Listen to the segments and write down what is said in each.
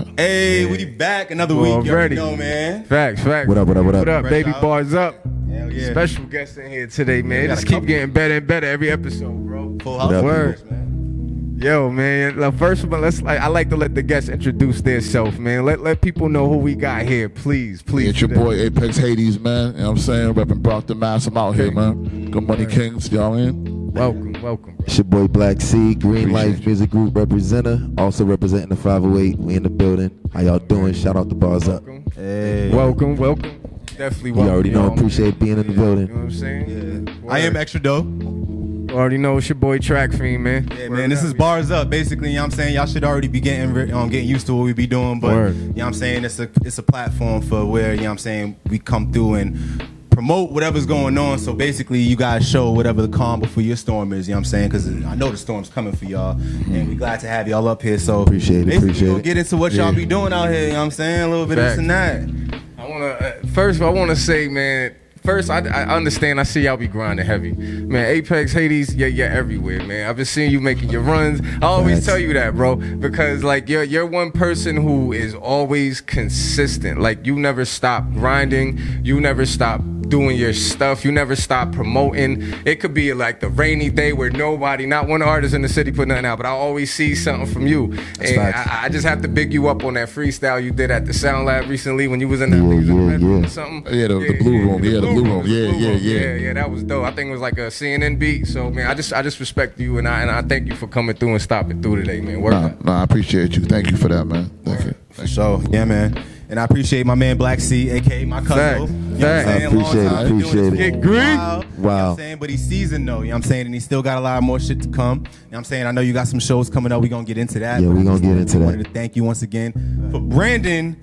right. Hey, we back another week. You already know, man. Facts. What up? What up, baby? out. Bars up. Hell yeah. Special guest in here today, man. We got Just a keep couple. getting better and better every episode, bro. Full house. Word. Man. Yo, man. First of all, I like to let the guests introduce themselves, man. Let people know who we got here, please. It's your boy Apex Hades, man. You know what I'm saying? Repping Brockton, Mass. I'm out here, man. Good Money Kings, you know what I mean? Welcome, bro. It's your boy Black C, Green Appreciate Life you. Music Group representative, also representing the 508. We in the building. How y'all doing? Shout out to Bars Up. Hey. Welcome. Definitely You welcome. already know. Appreciate being in the building. You know what I'm saying? Yeah. I am extra dope. You already know it's your boy Track Fiend, man. Yeah, man, this is Bars Up. Basically, you know what I'm saying? Y'all should already be getting used to what we be doing, but Word. you know what I'm saying? It's a platform for where, you know what I'm saying, we come through and promote whatever's going on. So basically, you guys show whatever the calm before your storm is, you know what I'm saying? Because I know the storm's coming for y'all, and we glad to have y'all up here. So Appreciate it, basically, appreciate we'll it. get into what y'all be doing out here, you know what I'm saying? A little bit of this and that. I want to say, man. First, I understand. I see y'all be grinding heavy, man. Apex, Hades, you're everywhere, man. I've been seeing you making your runs. I always Facts. tell you that, bro, because like you're one person who is always consistent. Like you never stop grinding. You never stop doing your stuff. You never stop promoting. It could be like the rainy day where not one artist in the city put nothing out, but I always see something from you. That's And facts. I just have to big you up on that freestyle you did at the Sound Lab recently when you was in that Yeah, music yeah, red room yeah. or something. Yeah, the Blue Room. Yeah, the Blue Room. Yeah, that was dope. I think it was like a CNN beat. So man, I just respect you and I thank you for coming through and stopping through today, man. Work out. Nah, I appreciate you. Thank you for that, man. Thank you. For sure. Yeah, man. And I appreciate my man Black C, aka my cousin. Facts. You know what I'm Facts. saying? I appreciate Long time it, doing appreciate this it. for Get a green. while. You know what Wow. I'm saying? But he's seasoned though, you know what I'm saying? And he still got a lot more shit to come. You know what I'm saying? I know you got some shows coming up. We're going to get into that. Yeah, But we I gonna just get into that. wanted to thank you once again for Brandon.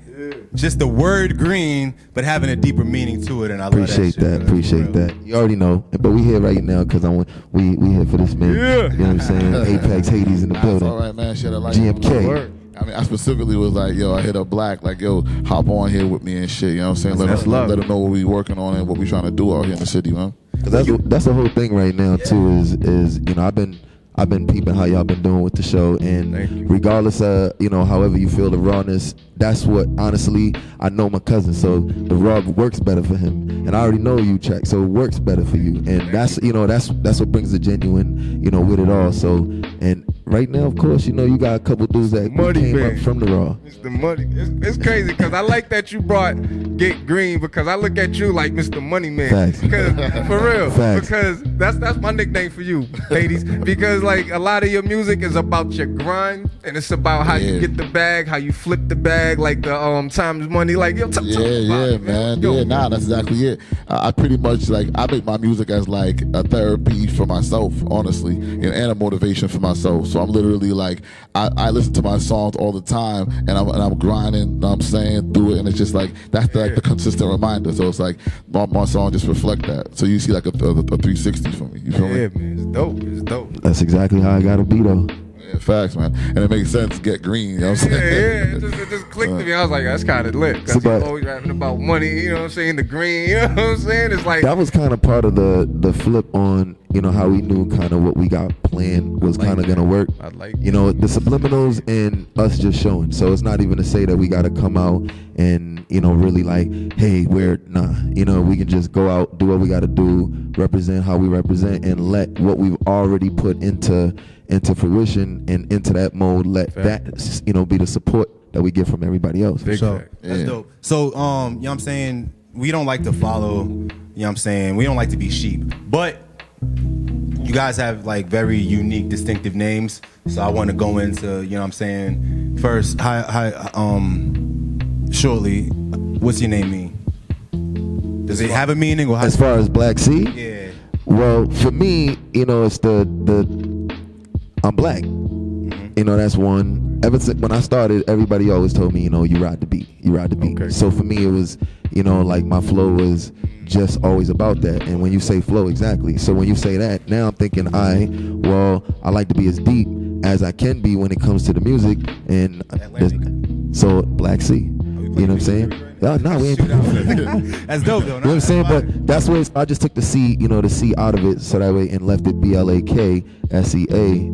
Just the word green, but having a deeper meaning to it, and I love Appreciate that. that. Shit, man. Appreciate For real. that. You already know, but we here right now because we here for this man. Yeah. You know what I'm saying? Apex Hades in the That's building. all right, man. Shit, I like GMK. Word. I mean, I specifically was like, yo, I hit up Black, like, yo, hop on here with me and shit. You know what I'm saying? That's love. Let them know what we working on and what we trying to do out here in the city, man. 'Cause that's the whole thing right now too. Is you know I've been peeping how y'all been doing with the show, Thank you. and regardless of however you feel the rawness, that's what honestly I know my cousin, so the raw works better for him, and I already know you, Track, so it works better for you, and that's what brings the genuine with it all. So and right now, of course, you got a couple dudes that Money came man. up from the raw. It's the money. It's crazy because I like that you brought Get Green because I look at you like Mr. Money Man. Facts. Because for real. Facts. Because that's my nickname for you, ladies. Because like a lot of your music is about your grind and it's about how you Yeah. get the bag, how you flip the bag, like the times money. Like yo, Yeah, about it, man. Yo, Yeah, nah, that's exactly it. I pretty much I make my music as like a therapy for myself, honestly, and a motivation for myself. So I'm literally like, I listen to my songs all the time, and I'm grinding. You know what I'm saying, through it, and it's just like that's the consistent reminder. So it's like my song just reflect that. So you see like a 360 for me. You feel Yeah, me? man. It's dope. It's dope. That's exactly how I gotta be though. Yeah, facts, man. And it makes sense. Get green. You know what I'm Yeah, saying? it just clicked to me. I was like, that's kind of lit. Because So, he's but- always rapping about money, you know what I'm saying? The green, you know what I'm saying? It's like, That was kind of part of the flip on how we knew kind of what we got planned was kind of gonna work. I like the subliminals and us just showing. So it's not even to say that we got to come out and really like, hey, we can just go out, do what we got to do, represent how we represent, and let what we've already put into fruition and into that mode. Let Facts. that be the support that we get from everybody else. Big So fact. that's Yeah. dope. So, you know what I'm saying? We don't like to follow, you know what I'm saying? We don't like to be sheep. But you guys have like very unique, distinctive names. So I want to go into, you know what I'm saying? First, shortly, what's your name mean? Does it have a meaning or how? As far as Black C, Yeah. well, for me, it's the I'm black. That's one. Ever since when I started, everybody always told me, you ride the beat. You ride the beat. Okay. So for me, it was, like my flow was just always about that. And when you say flow, exactly. So when you say that, now I'm thinking, I like to be as deep as I can be when it comes to the music. And Atlantic. so Black C. You know what I'm saying? No, we ain't. That's dope though. You know what I'm saying? But that's where I just took the C, the C out of it, so that way, and left it BLAKSEA,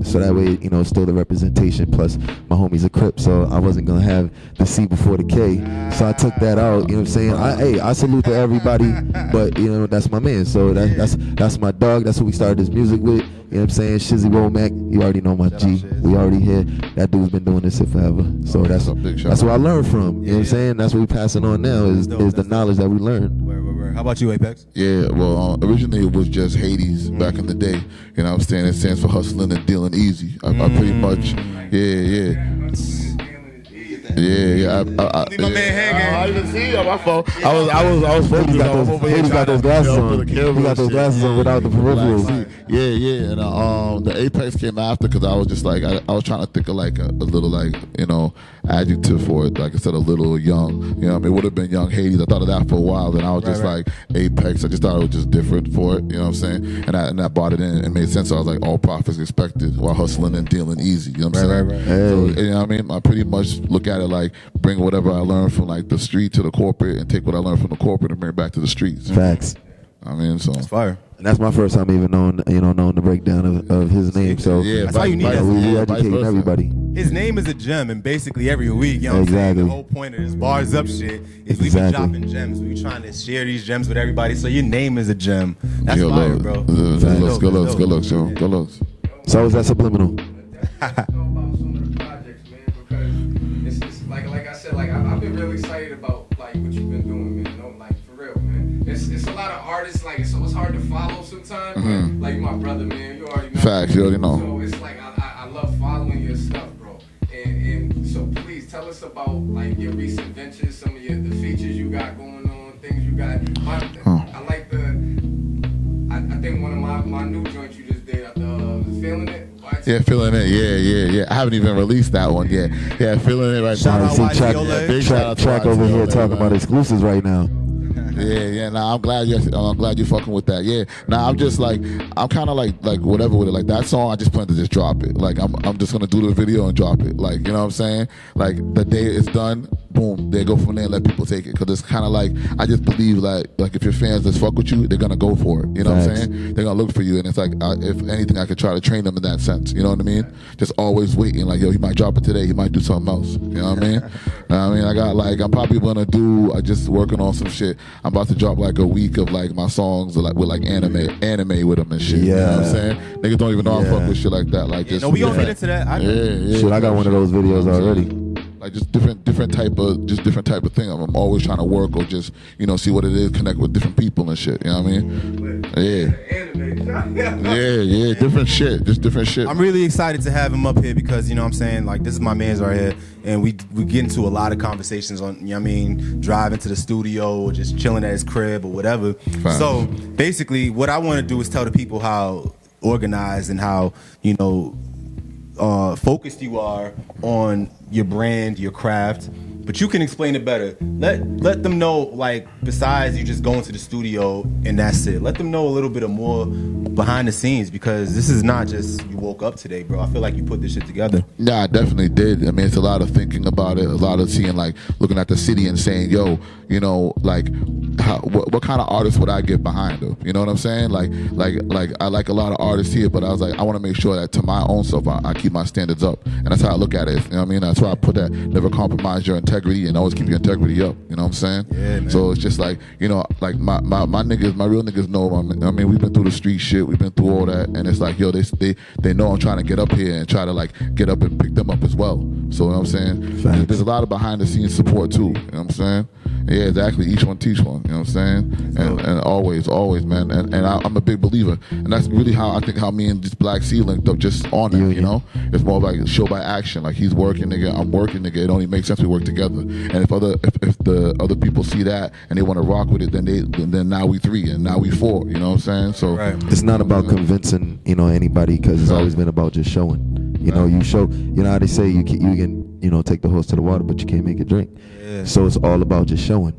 so that way, it's still the representation. Plus, my homie's a Crip, so I wasn't gonna have the C before the K, so I took that out. You know what I'm saying? I salute to everybody, but that's my man. So that's my dog. That's who we started this music with. You know what I'm saying? Shizzy Womack, you already know my G. We already here. That dude's been doing this shit forever. So that's what I learned from. You know what I'm saying? That's what we passing on now is the knowledge that we learned. Word. How about you, Apex? Yeah, well, originally it was just Hades back in the day. You know what I'm saying? It stands for hustling and dealing easy. I pretty much, yeah. Yeah. Leave my man hanging. I didn't see you. My fault. I was focused. He got those glasses on. He got those glasses on without the peripherals. Yeah. And the Apex came after because I was just like I was trying to think of like a little like adjective for it, like instead of little young. It would have been young Hades. I thought of that for a while. Then I was just like Apex. I just thought it was just different for it. You know what I'm saying? And that brought it in and made sense. So I was like all profits expected while hustling and dealing easy. You know what I'm saying? Right. So, you know what I mean? I pretty much look at it like bring whatever I learned from like the street to the corporate and take what I learned from the corporate and bring it back to the streets. Facts. I mean, so That's fire. And that's my first time even knowing the breakdown of his name. So yeah, that's why you need we educating everybody. His name is a gem, and basically every week, you know what I'm saying? The whole point of this bars up shit is we be dropping gems. We trying to share these gems with everybody. So your name is a gem. That's fire, bro. Good looks, yo. Good looks. So is that subliminal? Like I said, I've been really excited about like what you've been doing, man. Like for real, man. It's a lot of artists, like so it's hard to follow sometimes. Mm-hmm. Like my brother, man, you already know. Facts, you already know. So it's like I love following your stuff, bro. And so please tell us about like your recent ventures, some of the features you got going on, things you got. I like I think one of my new joints you just did, Feeling It. Yeah, Feeling It. Yeah. I haven't even released that one yet. Yeah, Feeling It right Shout now. out Big shout out to Track over here YTOLA, talking about exclusives right now. Yeah. Nah, I'm glad you're fucking with that. Yeah. Nah, I'm just like I'm kind of like whatever with it. Like that song, I just plan to just drop it. Like I'm just gonna do the video and drop it. Like you know what I'm saying? Like the day it's done, boom, they go from there and let people take it. Cause it's kind of like I just believe like if your fans just fuck with you, they're gonna go for it. You know what I'm saying? They're gonna look for you, and it's like if anything, I could try to train them in that sense. You know what I mean? Just always waiting. Like yo, he might drop it today. He might do something else. You know what I mean? I got like I'm probably gonna do. I just working on some shit. I'm about to drop like a week of like my songs with like anime with them and shit. Yeah. You know what I'm saying? Niggas don't even know I fuck with shit like that. Like just No, we gonna get into that. Shit, I got one of those videos already. Like just different type of thing. I'm always trying to work or just see what it is, connect with different people and shit. You know what I mean? Yeah, different shit, just different shit. I'm really excited to have him up here because you know what I'm saying, like this is my man's right here, and we get into a lot of conversations on driving to the studio or just chilling at his crib or whatever. Fine. So basically, what I want to do is tell the people how organized and how focused you are on your brand, your craft, but you can explain it better. Let them know, like, besides you just going to the studio and that's it. Let them know a little bit of more behind the scenes because this is not just you woke up today, bro. I feel like you put this shit together. Yeah, I definitely did. I mean, it's a lot of thinking about it, a lot of seeing, like, looking at the city and saying, yo, like, what kind of artist would I get behind her? You know what I'm saying? Like I like a lot of artists here, but I was like, I want to make sure that to my own self, I keep my standards up, and that's how I look at it. You know what I mean? That's why I put that never compromise your integrity and always keep your integrity up. You know what I'm saying? Yeah, man. So it's just like like my niggas, my real niggas know. I mean, we've been through the street shit, we've been through all that, and it's like, yo, they know I'm trying to get up here and try to like get up and pick them up as well. So you know what I'm saying? There's a lot of behind the scenes support too. You know what I'm saying? Yeah, exactly. Each one teach one. You know what I'm saying? And always, man. And I'm a big believer, and that's really how I think how me and this Black C linked up just on it. You know, it's more like show by action. Like he's working, nigga. I'm working, nigga. It only makes sense we work together. And if the other people see that and they want to rock with it, then now we 3 and now we 4. You know what I'm saying? So it's not about convincing anybody because it's always been about just showing. You show. You know how they say you can take the horse to the water, but you can't make it drink. Yeah. So it's all about just showing,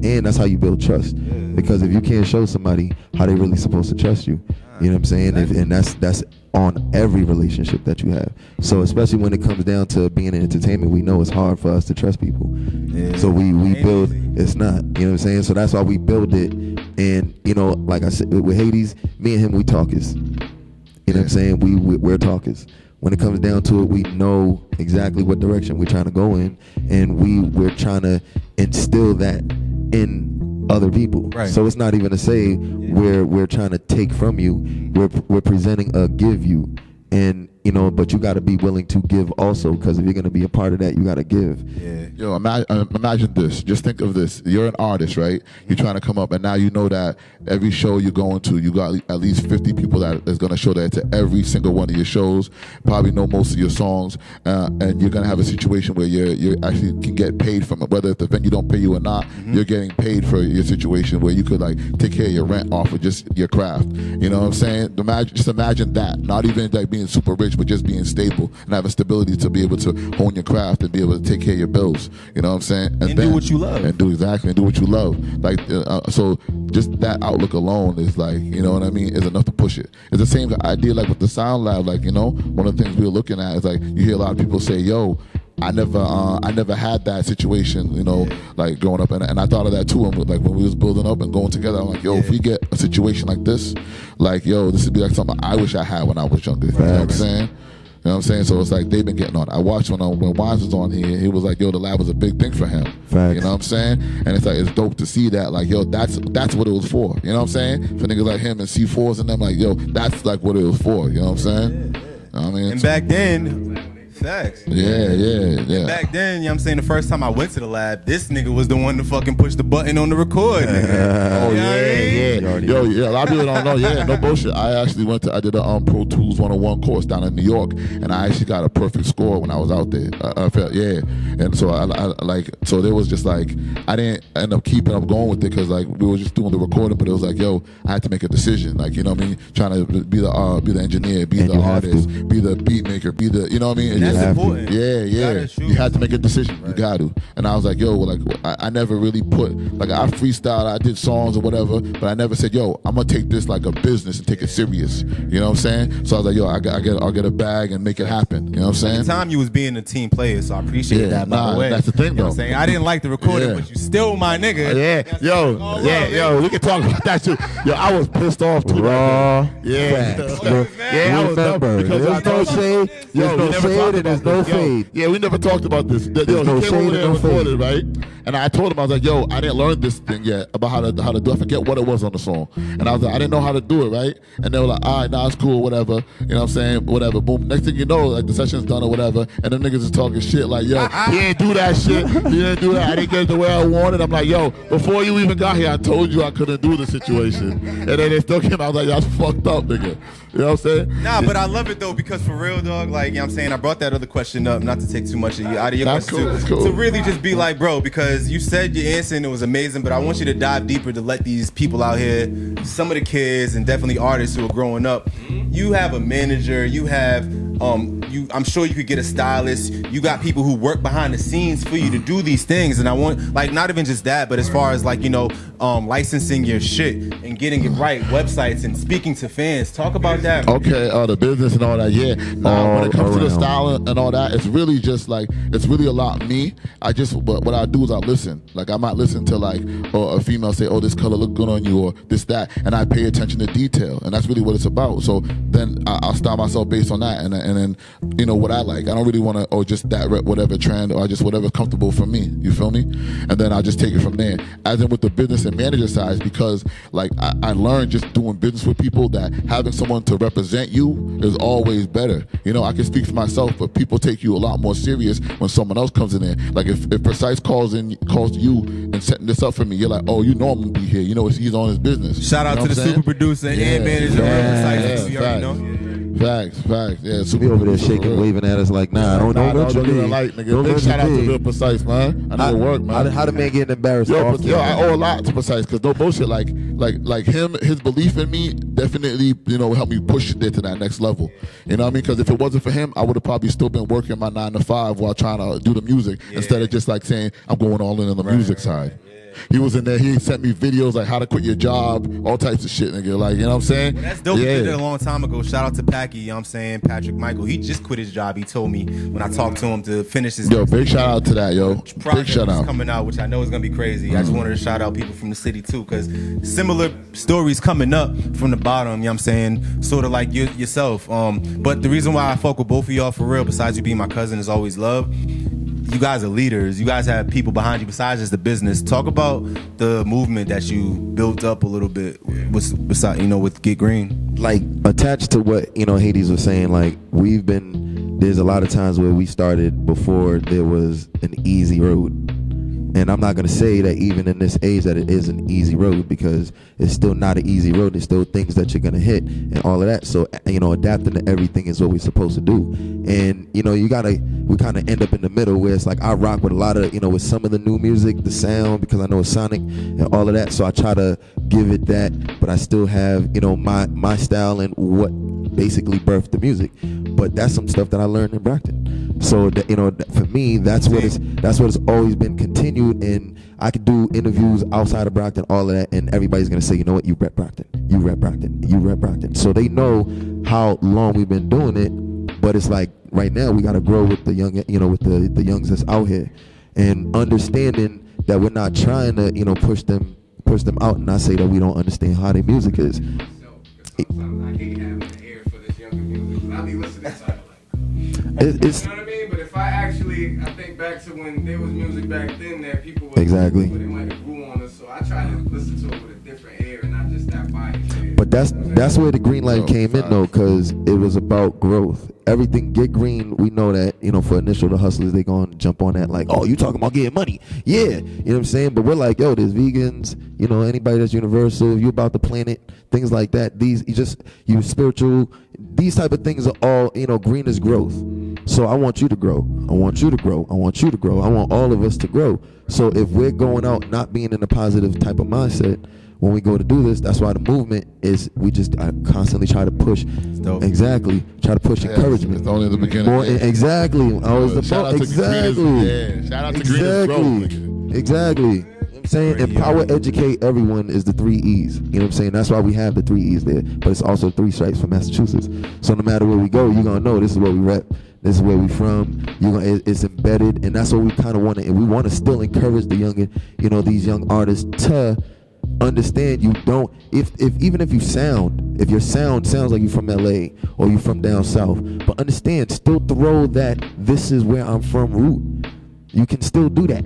and that's how you build trust. Yeah. Because if you can't show somebody, how they really supposed to trust you? You know what I'm saying? And that's on every relationship that you have. So especially when it comes down to being in entertainment, we know it's hard for us to trust people. Yeah. So we build. It's not. You know what I'm saying? So that's why we build it. And you know, like I said, with Hades, me and him, we talkers. You know what I'm saying? We're talkers. When it comes down to it, we know exactly what direction we're trying to go in, and we're trying to instill that in other people. Right. So it's not even to say we're trying to take from you. We're presenting a give you, and you know, but you got to be willing to give also, because if you're gonna be a part of that, you got to give. Yeah. Yo, imagine this. Just think of this. You're an artist, right? You're trying to come up, and now you know that every show you're going to, you got at least 50 people that is going to show that to every single one of your shows. Probably know most of your songs, and you're going to have a situation where you actually can get paid from it. Whether if the venue don't pay you or not, you're getting paid for your situation where you could like take care of your rent off of just your craft. You know what I'm saying? Just imagine that. Not even like being super rich, but just being stable and having stability to be able to hone your craft and be able to take care of your bills. You know what I'm saying? And do what you love. And do what you love. Like, so just that outlook alone is like, you know what I mean, is enough to push it. It's the same idea like with the Sound Lab. Like, you know, one of the things we were looking at is like, you hear a lot of people say, yo, I never had that situation, you know, like growing up, and I thought of that too. And like when we was building up and going together, I'm like, yo, if we get a situation like this, like, yo, this would be like something I wish I had when I was younger. You know what I'm saying? You know what I'm saying? So it's like they've been getting on. I watched when Wines was on here, he was like, yo, the lab was a big thing for him. Facts. You know what I'm saying? And it's like, it's dope to see that, like, yo, that's what it was for. You know what I'm saying? For niggas like him and C4s and them, like, yo, that's like what it was for. You know what I'm saying? You know what I mean? And back then, facts. Yeah. Back then, you know what I'm saying, the first time I went to the lab, this nigga was the one to fucking push the button on the record, nigga. Oh, You know what I mean? yeah. Yo, yeah, a lot of people don't know. Yeah, no bullshit. I actually I did a Pro Tools 101 course down in New York, and I actually got a perfect score when I was out there. I felt, yeah. And so I like, so there was just like, I didn't end up keeping up going with it because like we were just doing the recording, but it was like, yo, I had to make a decision. Like, you know what I mean? Trying to be the engineer, be the artist, be the beat maker, be the, you know what I mean? That's important. Yeah. You had to make a decision. Right. You got to. And I was like, yo, like I never really put, like I freestyled, I did songs or whatever, but I never said, yo, I'm gonna take this like a business and take it serious. You know what I'm saying? So I was like, yo, I'll get a bag and make it happen. You know what I'm saying? At the time you was being a team player, so I appreciate that, by the way. That's the thing, you know though. What I'm saying? I didn't like the recording, but you still my nigga. Yo, we can talk about that too. Yo, I was pissed off too. Raw. Yeah. I was remember, there's no shade. There's no shade and there's no fade. Yeah, we never talked about this. Yo, no he came over shade there and and no recorded, right? And I told him, I was like, yo, I didn't learn this thing yet about how to do it. I forget what it was on the song. And I was like, I didn't know how to do it, right? And they were like, all right, nah, it's cool, whatever. You know what I'm saying? Whatever. Boom. Next thing you know, like the session's done or whatever, and them niggas is talking shit like, yo, he didn't do that shit. He didn't do that. I didn't get it the way I wanted. I'm like, yo, before you even got here, I told you I couldn't do the situation. And then they still came out, I was like, y'all fucked up, nigga. You know what I'm saying? Nah, but I love it though, because for real, dog, like, you know what I'm saying, I brought that other question up, not to take too much out of your question, cool. to really just be like, bro, because you said your answer and it was amazing, but I want you to dive deeper to let these people out here, some of the kids and definitely artists who are growing up, you have a manager, you have, I'm sure you could get a stylist, you got people who work behind the scenes for you to do these things, and I want, like, not even just that, but as far as like, you know, licensing your shit and getting it right, websites and speaking to fans, talk about that. Okay, the business and all that, yeah. Now, when it comes to the style and all that, it's really just like, it's really a lot me. What I do is I listen. Like, I might listen to like, or a female say, oh, this color look good on you, or this, that, and I pay attention to detail, and that's really what it's about. So then I'll style myself based on that, and then, you know, what I like. I don't really want to, just that whatever trend, or just whatever's comfortable for me, you feel me? And then I'll just take it from there. As in with the business and manager side, because like I learned just doing business with people that having someone to represent you is always better. You know, I can speak for myself, but people take you a lot more serious when someone else comes in there. Like if Precise calls you and setting this up for me, you're like, oh, you know I'm gonna be here. You know, he's on his business. Shout out to the super producer and manager. Precise, you already know. Facts. Yeah, Be over there shaking, waving at us like, nah, don't even like, nigga. Big shout out to Real Precise, man. I know it work, man. How the man getting embarrassed? Yo, I owe a lot to Precise, because no bullshit. Like him, his belief in me definitely, you know, helped me push it to that next level. You know what I mean? Because if it wasn't for him, I would have probably still been working my 9 to 5 while trying to do the music instead of just like saying I'm going all in on the music side. He was in there. He sent me videos like how to quit your job, all types of shit, nigga. Like, you know what I'm saying? Well, that's dope. He did it a long time ago. Shout out to Packy, you know what I'm saying? Patrick Michael. He just quit his job. He told me when I talked to him to finish his big shout out to that, yo. Big shout out. Coming out, which I know is gonna be crazy. I just wanted to shout out people from the city too, because similar stories coming up from the bottom, you know what I'm saying? Sort of like yourself. But the reason why I fuck with both of y'all for real, besides you being my cousin, is always love. You guys are leaders. You guys have people behind you besides just the business. Talk about the movement that you built up a little bit with Get Green. Like, attached to what, Hades was saying, like, there's a lot of times where we started before there was an easy road. And I'm not going to say that even in this age that it is an easy road, because it's still not an easy road. There's still things that you're going to hit and all of that. So, adapting to everything is what we're supposed to do. And, we kind of end up in the middle where it's like I rock with a lot of, with some of the new music, the sound, because I know it's sonic and all of that. So I try to give it that, but I still have, my style and what basically birthed the music. But that's some stuff that I learned in Brockton. So that, for me, that's what it's always been continued. And I could do interviews outside of Brockton, all of that, and everybody's gonna say, you know what, you rep Brockton, you rep Brockton, you rep Brockton. So they know how long we've been doing it. But it's like right now we gotta grow with the young, with the youngs that's out here, and understanding that we're not trying to, push them out, and not say that we don't understand how their music is. Sometimes I hate having an ear for this younger music. I be listening to it's you know what I mean? But if I think back to when there was music back then that people were exactly, but it might have grew on us. So I try to listen to it with a different ear and not just that biased ear. But that's where the green light came in though, because it was about growth. Everything Get Green, we know that, for initial the hustlers, they gonna jump on that like, oh, you talking about getting money. Yeah, you know what I'm saying? But we're like, yo, there's vegans, anybody that's universal, you about the planet, things like that. You spiritual, these type of things are all, green is growth. So I want you to grow. I want you to grow. I want you to grow. I want all of us to grow. So if we're going out not being in a positive type of mindset, when we go to do this, that's why the movement is, we just constantly try to push. Exactly. Try to push encouragement. It's only the beginning. Exactly. Shout out to Green. Exactly. I'm saying empower, educate everyone is the 3 E's. You know what I'm saying? That's why we have the 3 E's there. But it's also 3 stripes for Massachusetts. So no matter where we go, you're going to know this is where we rep. This is where we from. It's embedded. And that's what we kind of want to, and we want to still encourage the young, these young artists to understand you don't, even if your sound sounds like you're from LA or you're from down south, but understand, still throw that this is where I'm from root. You can still do that.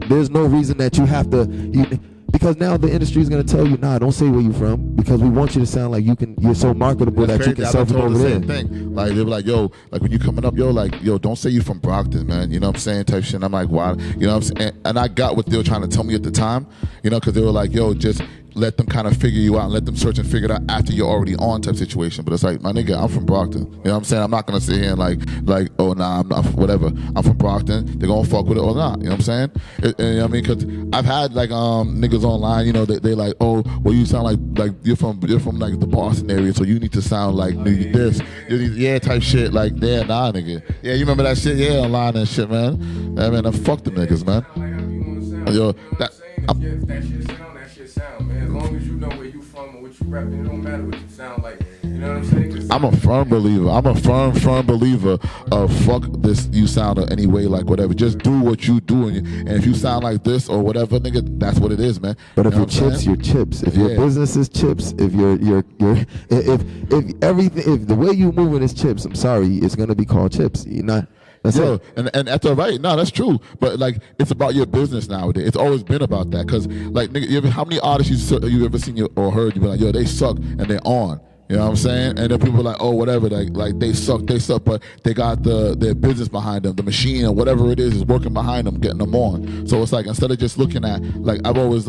There's no reason that you have to, because now the industry is going to tell you, nah, don't say where you're from, because we want you to sound like you're so marketable that you can sell it over there. Thing. Like, they be like, yo, like when you coming up, yo, don't say you from Brockton, man. You know what I'm saying? Type shit. And I'm like, why? You know what I'm saying? And I got what they were trying to tell me at the time, because they were like, yo, just let them kind of figure you out and let them search and figure it out after you're already on type situation. But it's like, my nigga, I'm from Brockton. You know what I'm saying? I'm not going to sit here and like, oh, nah, I'm not, whatever. I'm from Brockton. They're going to fuck with it or not. You know what I'm saying? You know what I mean? Because I've had like niggas online, they like, oh, well, you sound like you're from like the Boston area, so you need to sound like this. Type shit. Like, yeah, nah, nigga. Yeah, you remember that shit? Yeah, online and shit, man. Yeah, man, fuck them niggas, man. Yo, that's your sound, man. As long as you know where you from or what you repping, it don't matter what you sound like. You know what I'm saying? I'm a firm believer. I'm a firm believer of fuck this, you sound any way, like whatever. Just do what you do, and if you sound like this or whatever, nigga, that's what it is, man. But if your chips, your chips. If your business is chips, if if the way you moving is chips, I'm sorry, it's gonna be called chips. You're not. That's it. And that's all right. No, that's true. But like, it's about your business nowadays. It's always been about that. Cause like, nigga, how many artists you ever seen or heard? You be like, yo, they suck and they're on. You know what I'm saying? And then people are like, oh, whatever. Like they suck, but they got their business behind them. The machine or whatever it is working behind them, getting them on. So it's like, instead of just looking at, like, I was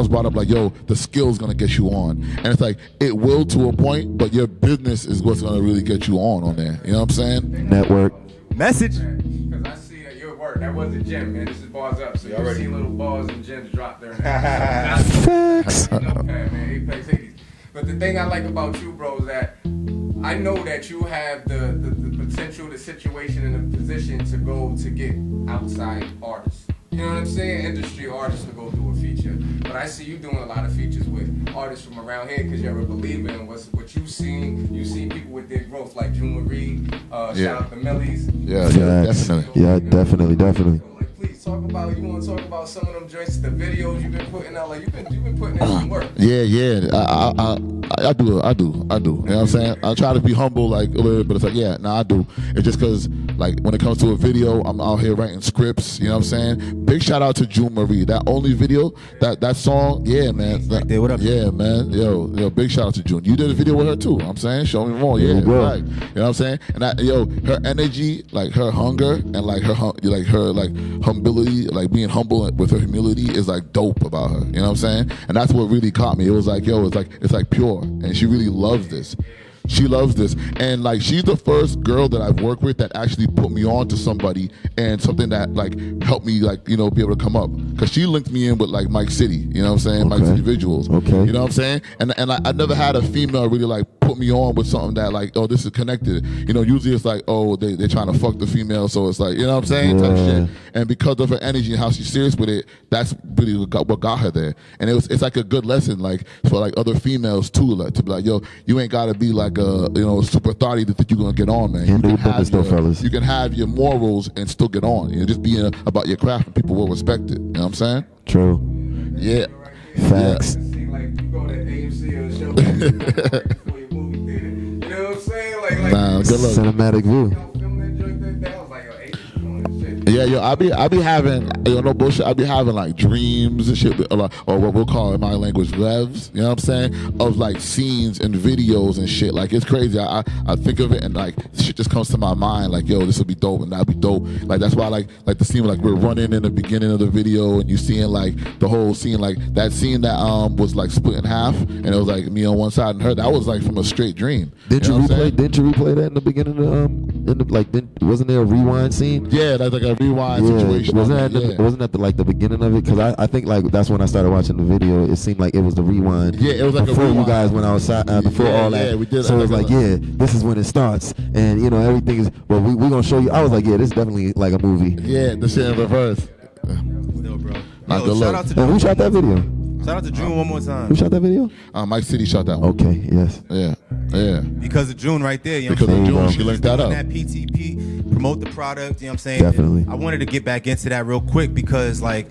brought up like, yo, the skill's gonna get you on. And it's like, it will to a point, but your business is what's gonna really get you on there. You know what I'm saying? Network. Message. Because I see that your work, that wasn't Jim, man. This is bars up. So you already see little bars and gems drop there. Facts. Man, Apex Hades. But the thing I like about you, bro, is that I know that you have the potential, the situation, and the position to go to get outside artists. You you know what I'm saying, industry artists to go do a feature. But I see you doing a lot of features with artists from around here because you're a believer in what you've seen. You see people with their growth like June Marie, shout out to Millies. Yeah, definitely. Yeah, definitely. Like, please talk about, you want to talk about some of them joints, the videos you've been putting out. Like you've been putting in some work. Yeah. I do. You know what I'm saying? I try to be humble, like a little bit, but it's like, yeah, I do. It's just because, like, when it comes to a video, I'm out here writing scripts. You know what I'm saying? Big shout out to June Marie. That only video, that song, yeah, man. Right there, what up? Yeah, man. Yo, big shout out to June. You did a video with her too. I'm saying, show me more. Yeah, right. You know what I'm saying? And that, her energy, like her hunger, and like her humility, like being humble with her humility is like dope about her. You know what I'm saying? And that's what really caught me. It was like, it's like pure, and she really loves this. She loves this, and like she's the first girl that I've worked with that actually put me on to somebody and something that like helped me like be able to come up, because she linked me in with like Mike City, you know what I'm saying, Okay. Mike City Visuals, Okay. you know what I'm saying, and I never had a female really like put me on with something that like, oh, this is connected, usually it's like, oh, they're trying to fuck the female, so it's like, you know what I'm saying, type shit. And because of her energy and how she's serious with it, that's really what got her there. And it's like a good lesson like for like other females too, like to be like, yo, you ain't gotta be like super authority to think you're gonna get on, man. Handle your business though, fellas. You can have your morals and still get on. Just being about your craft, and people will respect it. You know what I'm saying? True. Yeah. Facts. See, like you go to AMC or a show before your movie theater. You know what I'm saying? Like Nah, good luck. Cinematic view. film that joint that I was like, yo, Asians doing this shit. Yeah, I be having, no bullshit. I be having like dreams and shit, or what we'll call in my language revs. You know what I'm saying? Of like scenes and videos and shit. Like it's crazy. I think of it and like shit just comes to my mind. Like, yo, this would be dope and that'd be dope. Like that's why I like the scene like we're running in the beginning of the video and you seeing like the whole scene, like that scene that was like split in half and it was like me on one side and her. That was like from a straight dream. Didn't you know what I'm saying? replay that in the beginning of wasn't there a rewind scene? Yeah, that's like a rewind situation. Wasn't that the beginning of it? Because I think like that's when I started watching the video. It seemed like it was the rewind. Yeah, it was like before a rewind. you guys went outside. Before all that. Yeah, we did. So it was like, yeah, this is when it starts, and everything is. Well, we gonna show you. I was like, yeah, this is definitely like a movie. Yeah, the shit in reverse. No, bro. Not Yo, good shout look. out to And who shot that video? Shout out to June one more time. Who shot that video? Mike City shot that one. Okay, yes. Yeah. Because of June right there, you know Because what I'm of saying? June, She she was linked that doing up. that PTP, promote the product, you know what I'm saying? Definitely. I wanted to get back into that real quick because like,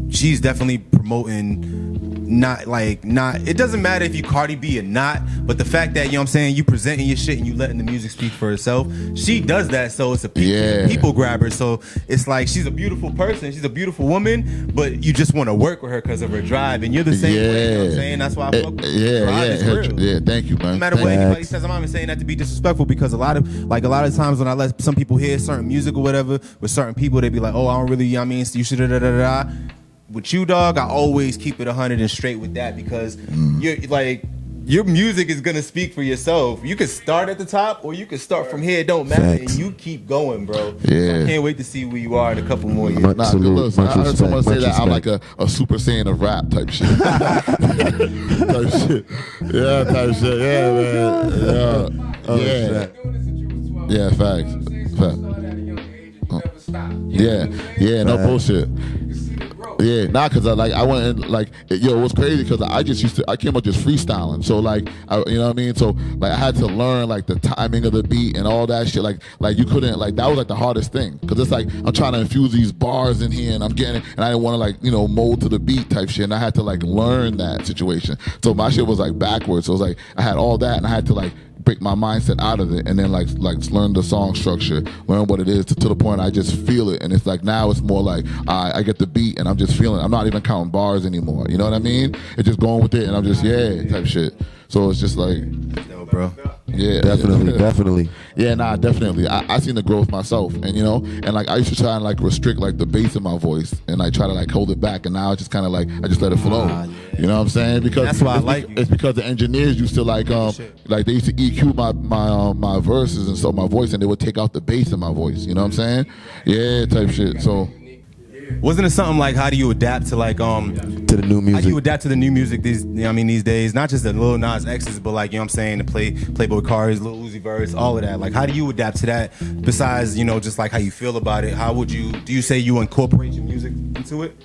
she's definitely promoting not it doesn't matter if you Cardi B or not, but the fact that, you know what I'm saying, you presenting your shit and you letting the music speak for itself, she does that, so it's a people grabber. So it's like she's a beautiful person, she's a beautiful woman, but you just want to work with her because of her drive, and you're the same way, you know what I'm saying? That's why I fuck with her. Drive is real. Yeah, thank you, man. No matter what anybody says, I'm not even saying that to be disrespectful, because a lot of times when I let some people hear certain music or whatever with certain people, they be like, oh, I don't really, you know what I mean, so you should da. With you, dog, I always keep it 100 and straight with that, because you're like, your music is gonna speak for yourself. You can start at the top or you can start from here. It don't matter, Facts. and you keep going, bro. Yeah. So I can't wait to see where you are in a couple more years. Nah, good looks. I heard someone say much that I'm like respect. a Super Saiyan of rap type shit. Type shit. Yeah, type shit. Yeah, man. Yeah. Yeah, facts. Yeah, no bullshit. Yeah, cause I went and like, it was crazy because I came up just freestyling. So like, you know what I mean? So like I had to learn like the timing of the beat and all that shit. Like you couldn't, like that was like the hardest thing. Cause it's like, I'm trying to infuse these bars in here and I'm getting it. And I didn't want to like, mold to the beat type shit. And I had to like learn that situation. So my shit was like backwards. So it was like, I had all that and I had to like break my mindset out of it and then like learn the song structure, learn what it is to the point I just feel it. And it's like now it's more like I get the beat and I'm just feeling it. I'm not even counting bars anymore. You know what I mean? It's just going with it and I'm just type shit. So it's just like, Yo, bro. yeah, Definitely. Yeah, definitely. I seen the growth myself, and and like I used to try and like restrict like the bass in my voice, and I try to like hold it back, and now it's just kind of like I just let it flow. You know what I'm saying? Because That's why I like you. It's because the engineers used to like they used to EQ my verses and so my voice, and they would take out the bass in my voice. You know what I'm saying? Yeah, type shit. So. Wasn't it something like, how do you adapt to like to the new music? How do you adapt to the new music these days? Not just the Lil Nas X's, but like, you know what I'm saying, the Playboy Cartis, Lil Uzi Verts, all of that. Like, how do you adapt to that? Besides, you know, just like how you feel about it. How would you? Do you say you incorporate your music into it?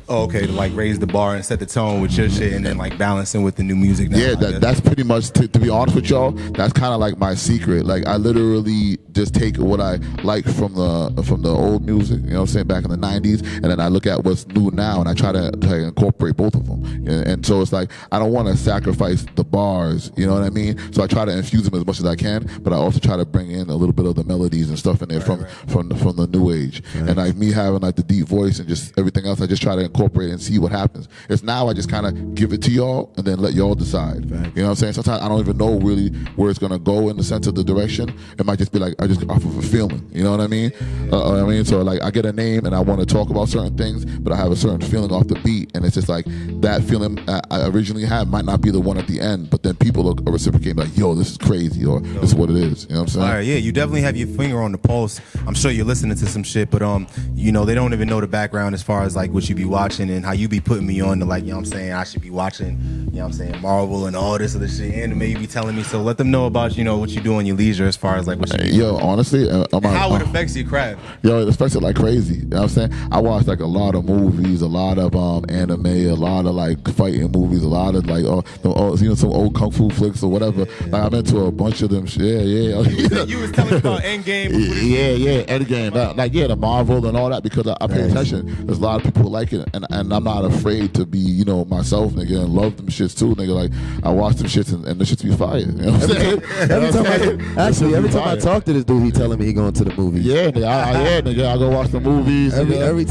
Oh, okay, to like raise the bar and set the tone with your shit, and then like balancing with the new music. Now, Yeah, that's pretty much, to be honest with y'all, that's kind of like my secret. Like, I literally just take what I like from the old music, you know what I'm saying, back in the 90s, and then I look at what's new now, and I try to incorporate both of them. And so it's like, I don't want to sacrifice the bars, you know what I mean? So I try to infuse them as much as I can, but I also try to bring in a little bit of the melodies and stuff in there from the new age. Right. And like me having like the deep voice and just everything else, I just try to incorporate and see what happens. It's now I just kind of give it to y'all and then let y'all decide. Right. You know what I'm saying? Sometimes I don't even know really where it's gonna go in the sense of the direction. It might just be like, I just off of a feeling. You know what I mean? So like, I get a name and I want to talk about certain things, but I have a certain feeling off the beat, and it's just like that feeling I originally had might not be the one at the end, but then people are reciprocating like, yo, this is crazy, or this is what it is. You know what I'm saying? All right, yeah, you definitely have your finger on the pulse. I'm sure you're listening to some shit, but you know, they don't even know the background as far as like what you be watching and how you be putting me on to, like, you know what I'm saying, I should be watching, you know what I'm saying, Marvel and all this other shit, and maybe be telling me. So let them know about, you know, what you do in your leisure as far as like what you do. Yo, honestly, how it affects your craft. Yo, it affects it like crazy. You know what I'm saying? I watch like a lot of movies, a lot of anime, a lot of like fighting movies, a lot of like you know, some old kung fu flicks or whatever. Like, I'm into a bunch of them. Yeah. You was telling me about Endgame. Yeah, Endgame. Like, the Marvel and all that, because I pay attention. There's a lot of people who like it, and I'm not afraid to be, you know, myself, nigga, and love them shits too, nigga. Like, I watch them shits and the shits be fire. You know what I'm saying? Every time I talk to this dude, he telling me he going to the movies. Yeah, nigga, I go watch the movies. Every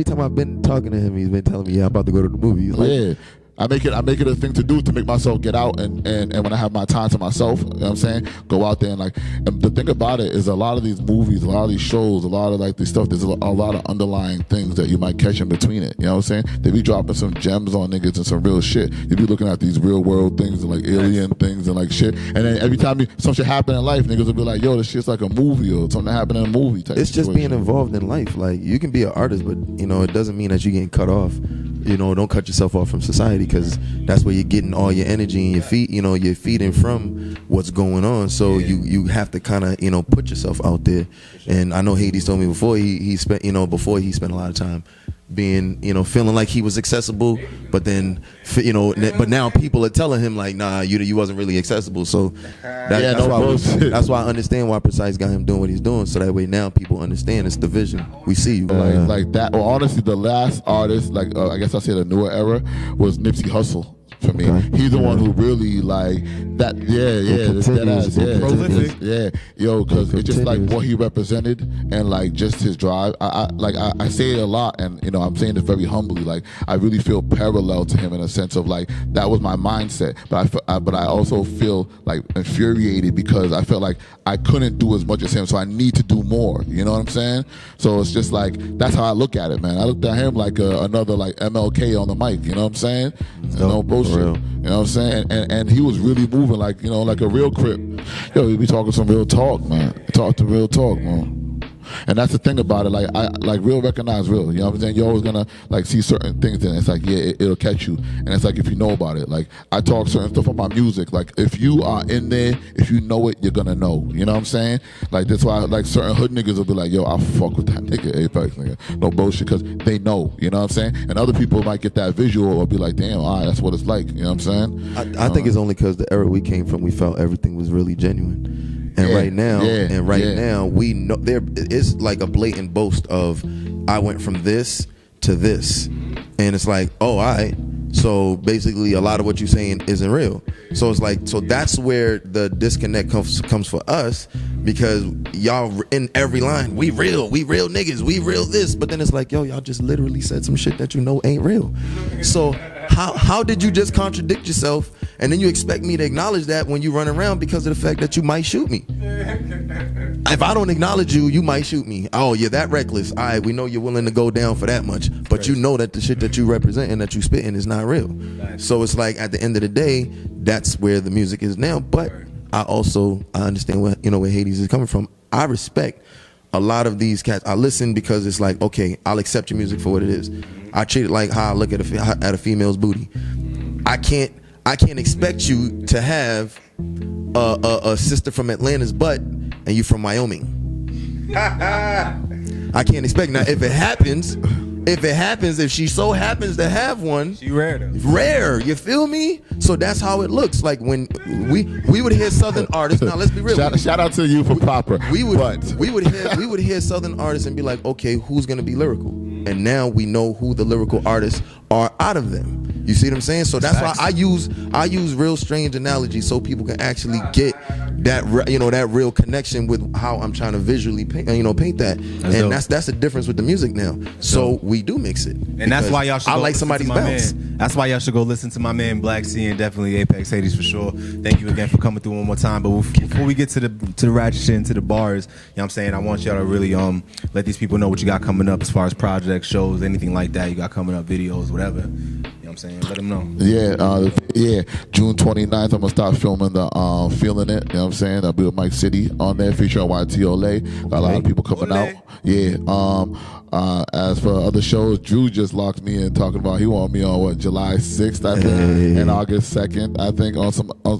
time I've been talking to him, he's been telling me, yeah, I'm about to go to the movies. Like, yeah. I make it a thing to do to make myself get out and when I have my time to myself, you know what I'm saying, go out there and like, and the thing about it is a lot of these movies, a lot of these shows, a lot of like this stuff, there's a lot of underlying things that you might catch in between it. You know what I'm saying? They be dropping some gems on niggas and some real shit. You be looking at these real world things and like alien things and like shit. And then every time some shit happen in life, niggas will be like, yo, this shit's like a movie or something happened in a movie type. It's just being involved in life. Like, you can be an artist, but you know, it doesn't mean that you're getting cut off. You know, don't cut yourself off from society, because that's where you're getting all your energy and your feet. You know, you're feeding from what's going on. So you have to kind of, you know, put yourself out there. And I know Hades told me before he spent, you know, he spent a lot of time being, you know, feeling like he was accessible, but then, you know, but now people are telling him like, nah, you wasn't really accessible. So that's why I understand why Precise got him doing what he's doing. So that way now people understand it's the vision. We see you. Like that. Well, honestly, the last artist, like I guess I say the newer era, was Nipsey Hussle. For me, he's the one who really like that. Yo, because it's just like what he represented and like just his drive. I say it a lot, and you know, I'm saying it very humbly. Like, I really feel parallel to him in a sense of like, that was my mindset, but I also feel like infuriated because I felt like I couldn't do as much as him, so I need to do more. You know what I'm saying? So it's just like, that's how I look at it, man. I looked at him like another like MLK on the mic. You know what I'm saying? No bullshit. You know what I'm saying? And he was really moving like, you know, like a real Crip. Yo, we be talking some real talk, man. Talk to real talk, man. And that's the thing about it. Like, I like real recognize real. You know what I'm saying? You're always gonna like see certain things, and it's like, yeah, it'll catch you. And it's like, if you know about it. Like, I talk certain stuff about music. Like, if you are in there, if you know it, you're gonna know. You know what I'm saying? Like, that's why like certain hood niggas will be like, yo, I'll fuck with that nigga, Apex nigga. No bullshit, because they know. You know what I'm saying? And other people might get that visual or be like, damn, all right, that's what it's like. You know what I'm saying? I think it's only because the era we came from, we felt everything was really genuine. And right now, we know there is like a blatant boast of, I went from this to this, and it's like, oh, all right. So basically, a lot of what you're saying isn't real. So it's like, so that's where the disconnect comes for us, because y'all in every line, we real niggas, we real this, but then it's like, yo, y'all just literally said some shit that you know ain't real. So how did you just contradict yourself, and then you expect me to acknowledge that when you run around because of the fact that you might shoot me? If I don't acknowledge you, you might shoot me. Oh, you're that reckless. All right, we know you're willing to go down for that much, but you know that the shit that you represent and that you spitting is not real. So it's like, at the end of the day, that's where the music is now. But I understand where Hades is coming from. I respect a lot of these cats, I listen because it's like, okay, I'll accept your music for what it is. I treat it like how I look at a female's booty. I can't expect you to have a sister from Atlanta's butt and you from Wyoming. I can't expect. Now, if it happens, if she so happens to have one, She rare though. rare, you feel me? So that's how it looks. Like when we would hear Southern artists. Now let's be real. Shout out to you for proper. We would hear Southern artists and be like, okay, who's gonna be lyrical? And now we know who the lyrical artists are out of them. You see what I'm saying? So that's why I use real strange analogies so people can actually get that that real connection with how I'm trying to visually paint that. And that's the difference with the music now. So we do mix it. And that's why y'all should I go like listen somebody's to my bounce. man. That's why y'all should go listen to my man Black C and definitely Apex Hades for sure. Thank you again for coming through one more time. But before we get to the ratchet shit and to the bars, you know what I'm saying, I want y'all to really let these people know what you got coming up as far as projects, shows, anything like that you got coming up, videos, whatever. You know what I'm saying? Let them know. Yeah, June 29th, I'm gonna start filming the Feeling It. You know what I'm saying? I'll be with Mike City on there, featuring YTOLA. Got a lot of people coming out. Yeah. As for other shows, Drew just locked me in talking about he wanted me on July 6th, I think, and August 2nd, I think, on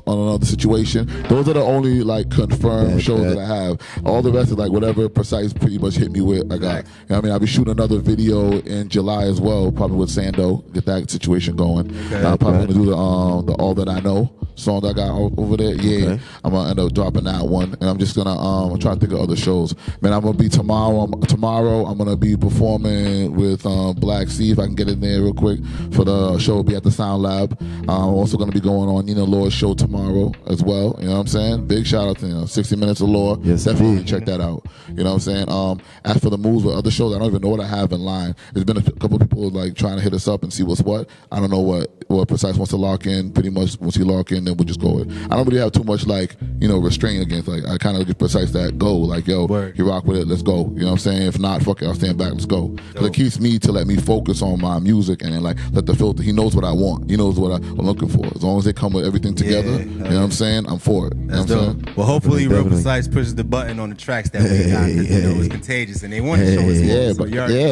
another situation. Those are the only like confirmed shows that I have. All the rest is like whatever Precise pretty much hit me with. I got. You know what I mean, I'll be shooting another video in July as well, probably with Sando, get that situation going. I'm probably gonna do the All That I Know song that I got over there. Yeah, I'm gonna end up dropping that one, and I'm just gonna I'm trying to think of other shows. Man, I'm gonna be tomorrow. I'm gonna be performing with Black C, if I can get in there real quick for the show. Will be at the Sound Lab. I'm also gonna be going on Nina Lore's show tomorrow as well. You know what I'm saying? Big shout out to 60 Minutes of Lore. Yes, definitely check that out. You know what I'm saying? As for the moves with other shows, I don't even know what I have in line. There's been a couple of people like trying to hit us up and see what's what. I don't know what Precise wants to lock in. Pretty much once he lock in, then we'll just go with it. I don't really have too much like restraint against. Like I kind of give Precise that go. Like yo, you rock with it, let's go. You know what I'm saying? If not, fuck it, I'll stand back. Let's go. Because it keeps me to let me focus on my music and then like let the filter. He knows what I want. He knows what I'm looking for. As long as they come with everything together, you know what I'm saying? I'm for it. That's dope. Well, hopefully, Real Precise pushes the button on the tracks that we got because it's contagious and they want to show us more.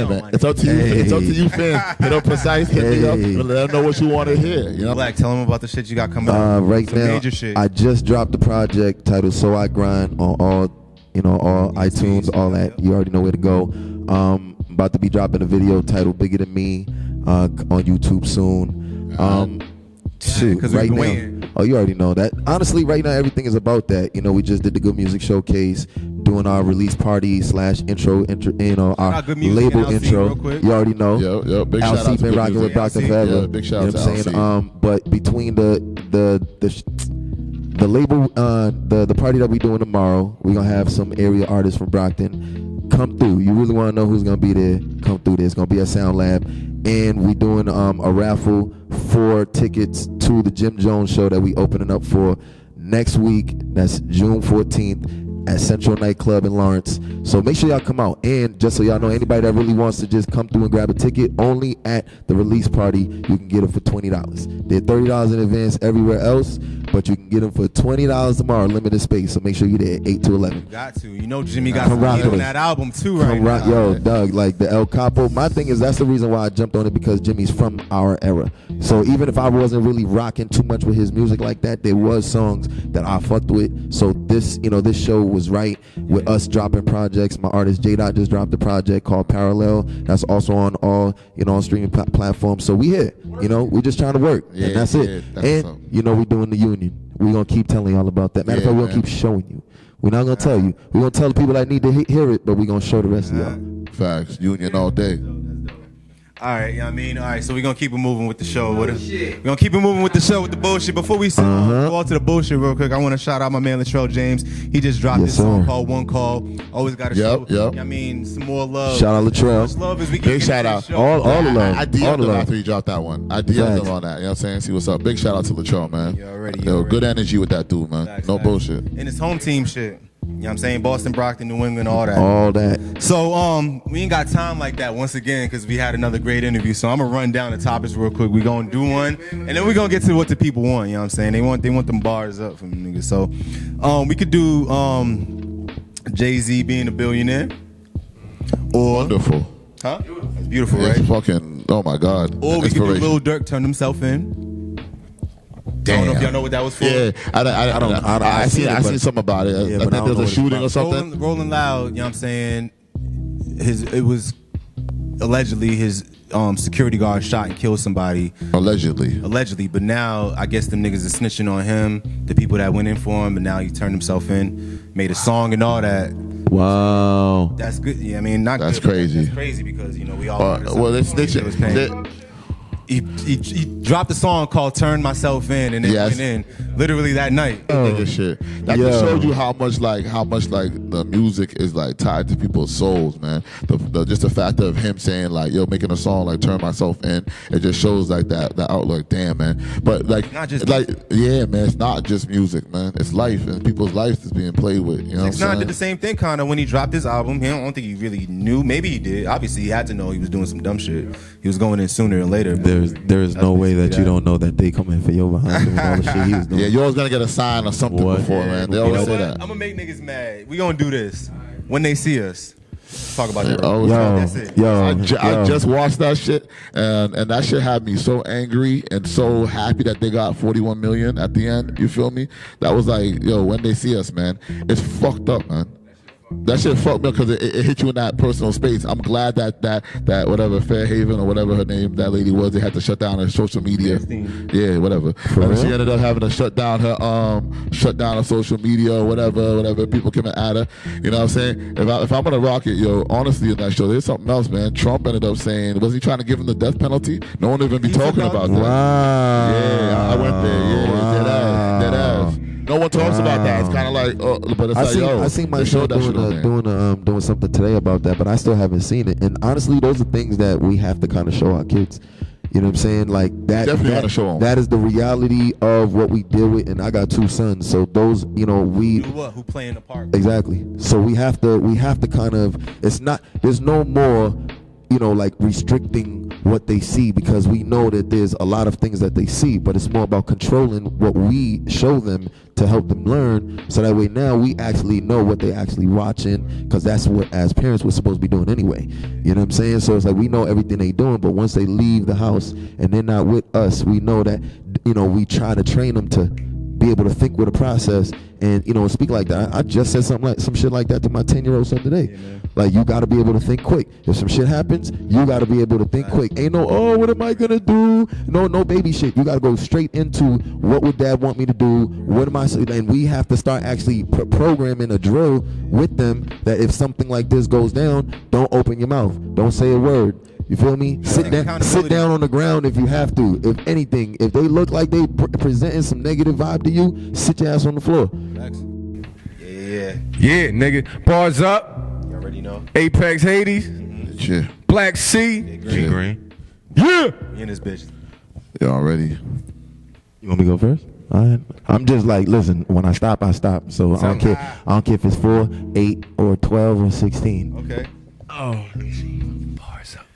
Man. It's up to you. It's up to you, fans. Hit up Precise. Hit me up. Let them know what you want to hear. You know? Black, tell them about the shit you got coming up. Right Some now, major shit. I just dropped the project titled "So I Grind" on all iTunes, all that. You already know where to go. About to be dropping a video titled "Bigger Than Me" on YouTube soon. Right now. Waiting. Oh, you already know that. Honestly, right now everything is about that. We just did the Good Music Showcase, doing our release party / intro, our label intro. You already know. Yo, big shout out to been rocking with Dr. Forever. Yeah, big shout out to LC. But between the label, the party that we doing tomorrow, we're gonna have some area artists from Brockton come through. You really want to know who's gonna be there? Come through. There's gonna be a Sound Lab, and we doing a raffle for tickets to the Jim Jones show that we opening up for next week. That's June 14th at Central Nightclub in Lawrence. So make sure y'all come out. And just so y'all know, anybody that really wants to just come through and grab a ticket, only at the release party, you can get it for $20. They're $30 in advance everywhere else, but you can get them for $20 tomorrow, limited space. So make sure you're there 8 to 11. Got to. Jimmy got some heat on that album too right now. Yo, Doug, like the El Capo. My thing is, that's the reason why I jumped on it, because Jimmy's from our era. So even if I wasn't really rocking too much with his music like that, there was songs that I fucked with. So this show was right with us dropping projects. My artist J-Dot just dropped a project called Parallel. That's also on all streaming platforms. So we here. We just trying to work, and that's it. And we doing the union. We're gonna keep telling y'all about that. Matter of fact, we're gonna keep showing you. We're not gonna tell you. We're gonna tell the people that need to hear it, but we're gonna show the rest of y'all. Facts. Union all day. All right, all right, so we're going to keep it moving with the show. We're going to keep it moving with the show with the bullshit. Before we go on to the bullshit real quick, I want to shout out my man Latrell James. He just dropped this song called One Call. Always got to show. Some more love. Shout out Latrell. Much love as we big shout out. All the love. I DM'd him after he dropped that one. I DM'd him on that. You know what I'm saying? See what's up. Big shout out to Latrell, man. Good energy with that dude, man. No bullshit. And it's home team shit. You know what I'm saying? Boston, Brockton, New England, all that. All that. So we ain't got time like that once again because we had another great interview. So I'm gonna run down the topics real quick. We're gonna do one, and then we're gonna get to what the people want. You know what I'm saying? They want them bars up from niggas. So we could do Jay-Z being a billionaire. Wonderful. Huh? It's beautiful, right? It's fucking, oh my God. Or we could do Lil Durk turned himself in. I don't know if y'all know what that was for. Yeah, I seen something about it. I think there was a shooting or something. Rolling Loud, you know what I'm saying? It was allegedly his security guard shot and killed somebody. Allegedly, but now I guess them niggas are snitching on him, the people that went in for him, and now he turned himself in, made a song and all that. Wow. That's good. Yeah, I mean, not that's good, crazy. That's crazy because, you know, we all well, they're snitching. He dropped a song called "Turn Myself In" and it went in literally that night. Nigga shit. That just shows you how much the music is like tied to people's souls, man. Just the fact of him saying like, "Yo, making a song like Turn Myself In," it just shows like that outlook. Damn, man. But like, not just like, yeah, man. It's not just music, man. It's life, and people's lives is being played with. You know, 6ix9ine did the same thing kind of when he dropped his album. I don't think he really knew. Maybe he did. Obviously, he had to know he was doing some dumb shit. He was going in sooner or later. There is no way that you don't know that they coming for your behind him and all the shit he was doing. Yeah, you're always gonna get a sign or something before, man. They always say that. I'm gonna make niggas mad. We gonna do this when they see us. Talk about that. That's it. I just watched that shit, and that shit had me so angry and so happy that they got 41 million at the end. You feel me? That was like, yo, when they see us, man, it's fucked up, man. That shit fucked me up because it hit you in that personal space. I'm glad that whatever Fairhaven or whatever her name that lady was, they had to shut down her social media. Yeah, whatever. She ended up having to shut down her social media or whatever. People came at her. You know what I'm saying? If I'm gonna rock it, yo, honestly in that show, there's something else, man. Trump ended up saying, was he trying to give him the death penalty? No one even be talking about that. Wow. Yeah, I went there. Yeah, dead ass. No one talks about that. It's kind of like, but it's I seen my show doing something today about that, but I still haven't seen it. And honestly, those are things that we have to kind of show our kids. You know what I'm saying? Like that. Definitely gotta show them. That is the reality of what we deal with. And I got 2 sons, so those, you know, who play in the park. Exactly. So we have to kind of. It's not. There's no more, you know, like restricting what they see, because we know that there's a lot of things that they see, but it's more about controlling what we show them to help them learn, so that way now we actually know what they're actually watching, because that's what as parents we're supposed to be doing anyway. You know what I'm saying? So it's like we know everything they're doing, but once they leave the house and they're not with us, we know that, you know, we try to train them to be able to think with a process and, you know, speak like that. I just said some shit like that to my 10-year-old son today. Yeah, like, you got to be able to think quick. If some shit happens, you got to be able to think quick. Ain't no, oh, what am I going to do? No baby shit. You got to go straight into what would dad want me to do? What am I saying? And we have to start actually programming a drill with them that if something like this goes down, don't open your mouth. Don't say a word. You feel me? Sit down on the ground if you have to. If anything, if they look like they presenting some negative vibe to you, sit your ass on the floor. Yeah, nigga. Bars up. You already know. Apex Hades. Yeah. Black Sea. Green. Yeah. Me and this bitch. Yeah, already. You want me to go first? All right. I'm just like, listen, when I stop, I stop. So I don't care if it's 4, 8, or 12, or 16. Okay. Oh, let me see. Bars up.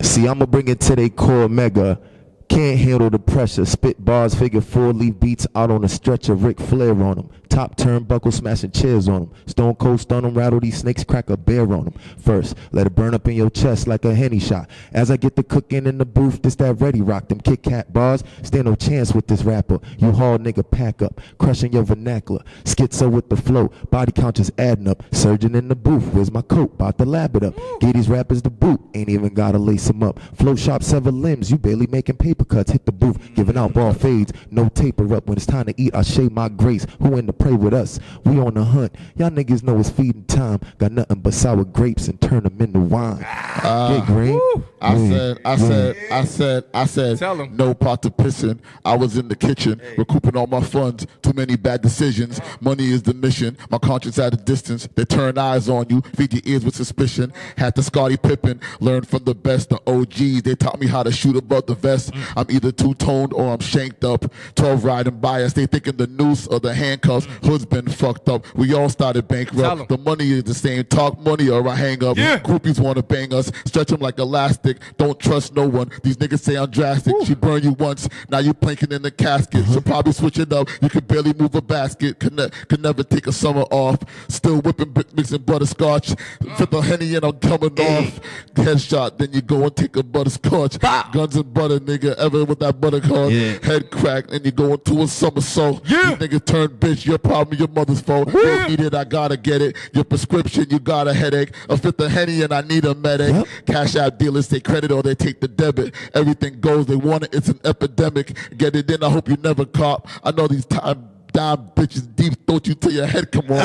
See, I'ma bring it to they core mega. Can't handle the pressure. Spit bars, figure 4, leave beats out on a stretcher. Ric Flair on them. Top turnbuckle, smashing chairs on them. Stone Cold stun them, rattle these snakes, crack a bear on them. First, let it burn up in your chest like a Henny shot. As I get the cooking in the booth, this that ready rock. Them Kit Kat bars, stand no chance with this rapper. You hard nigga pack up, crushing your vernacular. Schizo with the flow, body count just adding up. Surgeon in the booth, where's my coat? About to lab it up. Get these rappers the boot, ain't even gotta lace them up. Flow sharp, sever limbs, you barely making paper cuts. Hit the booth, giving out ball fades. No taper up, when it's time to eat, I shave my grace. Who in the pray with us? We on the hunt. Y'all niggas know it's feeding time. Got nothing but sour grapes and turn them into wine. Get green. I said, Tell 'em. no pot to pissing. I was in the kitchen, recouping all my funds. Too many bad decisions. Money is the mission. My conscience at a distance. They turn eyes on you, feed your ears with suspicion. Had the Scottie Pippen, learned from the best, the OGs. They taught me how to shoot above the vest. I'm either two-toned or I'm shanked up. 12 riding by us. They thinking the noose or the handcuffs. Hood's been fucked up. We all started bankrupt. The money is the same. Talk money or I hang up. Yeah. Groupies want to bang us. once, stretch them like elastic. Don't trust no one. These niggas say I'm drastic. She burn you once, now you planking in the casket. So probably switch it up. You can barely move a basket. Could never take a summer off. Still whipping, mixing butterscotch. Fit the Henny and I'm coming off. Headshot, then you go and take a butterscotch. Guns and butter, nigga. Ever with that buttercotch. Head crack, and you go into a somersault. You nigga turn bitch. Your problem, your mother's fault. You don't need it, I gotta get it. Your prescription, you got a headache. A fifth of Henny and I need a medic. Cash out dealers take credit or they take the debit. Everything goes, they want it, it's an epidemic. Get it in, I hope you never cop. I know these time down bitches deep throat you till your head come off.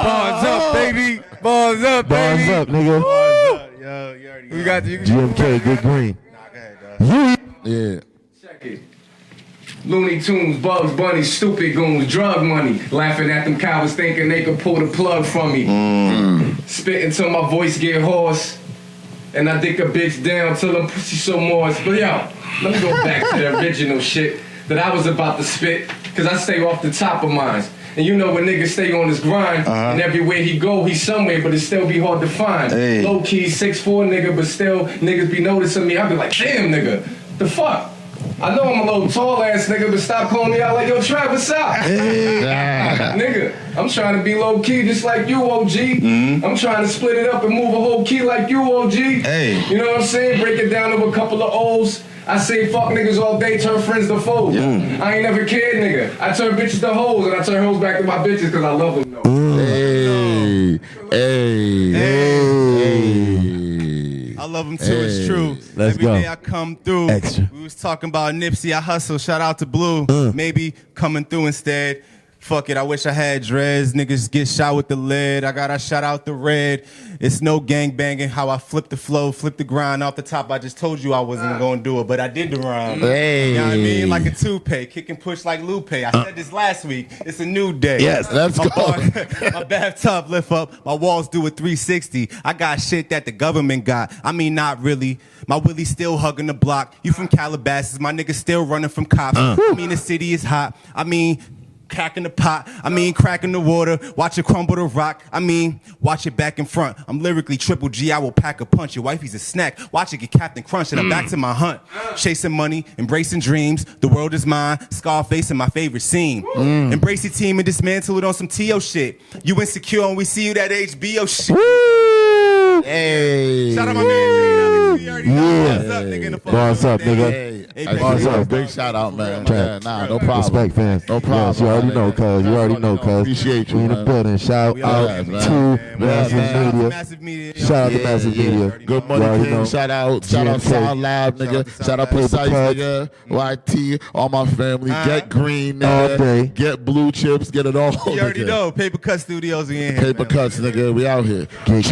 Bars up, baby. Bars up, baby. Bars up, nigga. Bars up. Yo, you already We got you. GMK, good green. Nah, go ahead, dog. Yeah. Check it. Looney Tunes, Bugs Bunny, stupid goons, drug money. Laughing at them cowards thinking they could pull the plug from me. Spit until my voice get hoarse. And I dick a bitch down till I'm pussy so moist. But yo, let me go back to the original shit that I was about to spit. Cause I stay off the top of mine. And you know when niggas stay on his grind, and everywhere he go, he's somewhere, but it still be hard to find. Hey. Low key, 6'4" nigga, but still niggas be noticing me. I be like, damn nigga, the fuck? I know I'm a little tall ass nigga, but stop calling me out like, yo, Trav, what's up? Nigga, I'm trying to be low key just like you, OG. I'm trying to split it up and move a whole key like you, OG. Hey. You know what I'm saying? Break it down to a couple of O's. I say fuck niggas all day, turn friends to foes. I ain't never cared, nigga. I turn bitches to hoes, and I turn hoes back to my bitches because I love them, though. Hey. I love him too, it's true. Let's Every go. day I come through. Extra. We was talking about Nipsey, I hustle, shout out to Blue. Maybe coming through instead. Fuck it, I wish I had dreads. Niggas get shot with the lead. I gotta shout out the red. It's no gang banging. How I flip the flow, flip the grind off the top. I just told you I wasn't gonna do it, but I did the rhyme. Hey. You know what I mean? Like a toupee, kick and push like Lupe. I said this last week. It's a new day. Yes, let's My go. my bathtub lift up. My walls do a 360. I got shit that the government got. I mean, not really. My Willie still hugging the block. You from Calabasas. My nigga still running from cops. I mean, the city is hot. I mean, cracking the pot, I mean cracking the water, watch it crumble the rock, I mean watch it back in front. I'm lyrically triple G, I will pack a punch. Your wifey's a snack, watch it get Captain Crunch, and I'm back to my hunt. Chasing money, embracing dreams, the world is mine, Scarface and my favorite scene. Embrace your team and dismantle it on some T.O. shit. You insecure and we see you that HBO shit. Hey. Shout out my man, G. You already know what's up, nigga. In the Bars up, nigga. Hey. Hey, Bars big up. Big shout out, man. Yeah, nah, no problem. Respect, fans. No problem. Yes, you already man. know, cuz. You already know, cuz. Appreciate you, We in the man. building. Shout We out are, to man. Massive Media. Shout out to Massive Media. Good You money, already King. know. Shout out GMK. Sound Lab, nigga. Shout out Precise, nigga. YT, all my family. Get green, All nigga. day. Get blue chips. Get it all. You already nigga. know. Paper Cut Studios, we in here. Paper man. cuts, nigga. We out here. Get